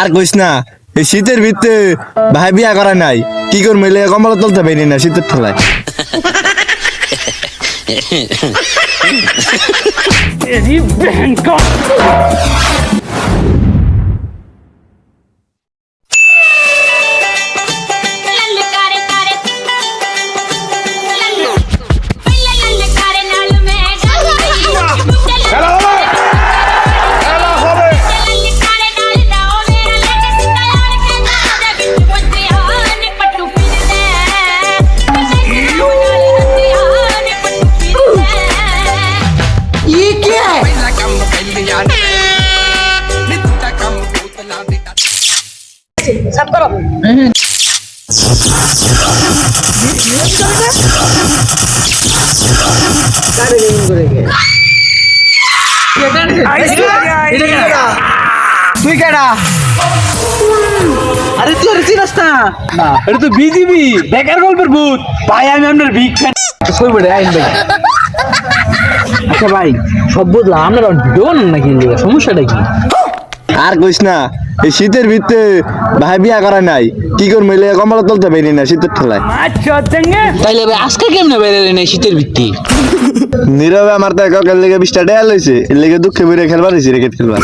আর কইস না এই শীতের ভিতরে ভাই বিয়া করা নাই কি করবো এলে কম্বল তুলতে পারি না শীতের ঠেলায় सब करो তুই কেডা আরে তুই আর চিনস না এটা তো বিজিবি বেকার গল্পের ভূত ভাই আমি আপনার ভিক ফ্যান কই বড় আইন ভাই আচ্ছা ভাই সব বুঝলাম আমরা ভিডিও বানান নাকি সমস্যাটা কি আর কইস না এই শীতের ভিতরে ভাই বিয়া করা নাই কি করবো এলে কম্বল তুলতে পারি না শীতের ঠেলায় তাইলে ভাই আজকে কেমনে বেরালেন এই শীতের ভিত্তি নীরবে আমার তো একের লেগে 20টা টাকা লইছে এর লেগে দুঃখে বেরিয়ে খেলবার হয়েছি রেখে খেলবার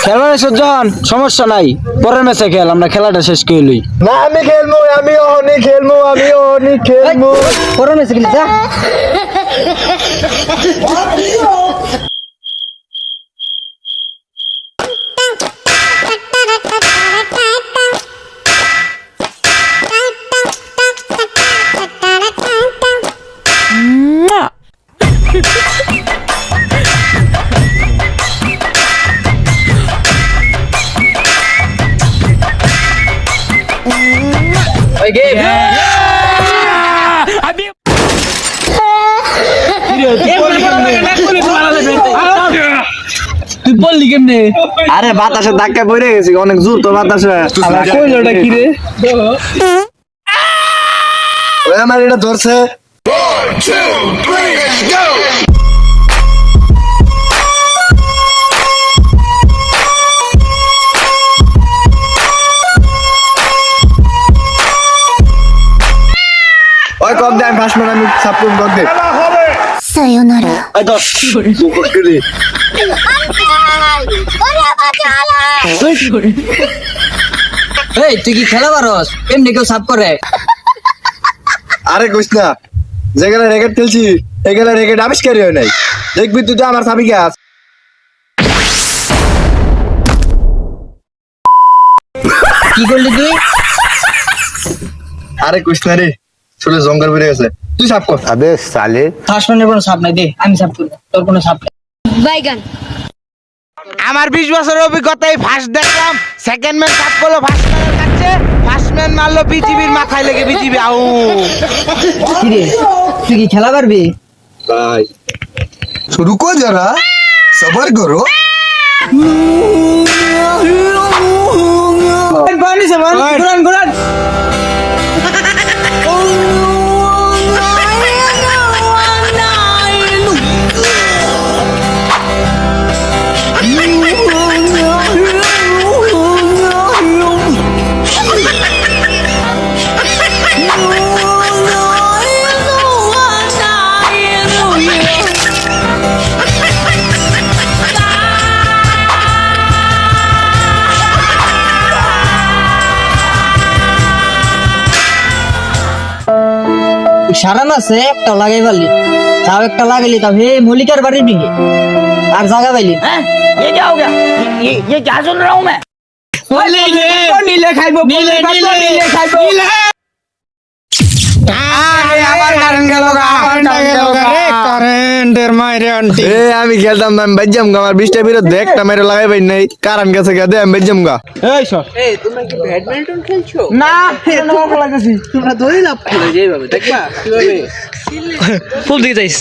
খেলবার সজ্জন সমস্যা নাই পরের ম্যাচে খেল আমরা খেলাটা শেষ করে লই না আমি খেলবো আমি অনেক খেলবো পরের ম্যাচে খেলি যা তুই বললি কেমনে আরে বাতাসে ধাক্কা পড়ে গেছি অনেক জোর তো বাতাসে কইলোটা কি রে ওই আমার এটা ধরছে ওই কম দে আমি 5 মিনিট আমি সাপোর্ট কর দে さよなら。 ওই দশ করে এই তুই কি খেলা পারস এমনি কেউ সাপ করে আরে কইস না যেখানে রেকেট খেলছি এখানে রেকেট আবিষ্কারই হয় নাই দেখবি তুই তো আমার সাবি গাছ কি করলি তুই আরে কইস না রে চলে জঙ্গল বেরিয়ে গেছে তুই সাপ কর अबे साले ফার্স্ট ম্যানের কোনো সাপ নাই দে আমি সাপ করব তোর কোনো সাপ নাই বাইগান। আমার 20 বছরের অভিজ্ঞতায় ফার্স্ট দেখলাম সেকেন্ড ম্যান সাপ করলো ফার্স্ট ম্যানের কাছে ফার্স্ট ম্যান মারলো বিজিবির মাথায় লেগে বিজিবি আউ কি রে তুই কি খেলা পারবি ভাই रुको जरा सबर करो পানি সামান গুরান গুরান সারান আছে একটা লাগাই পারলি তাও একটা লাগাইলি তাও হে মল্লিকার বাড়ির দিকে আর জায়গা পাইলি হ্যাঁ ये क्या हो गया ये क्या सुन रहा हूं मैं नीले खाइबो नीले खाइबो আবার কারেন্ট গেল কারেন্টের মাইরে আন্টি এ আমি খেলতাম না আমি বাজ্জাম গা আমার 20টা বিরুদ্ধে একটা মেরে লাগাই পাই নাই কারণ গেছে গা দে আমি বাজ্জাম গা এই সর এই তোমরা কি ব্যাডমিন্টন খেলছো না এটা ভালো লাগতেছি তোমরা দড়ি লাভ খেলো যেভাবে দেখবা কিভাবে ফুল দিতে যাইস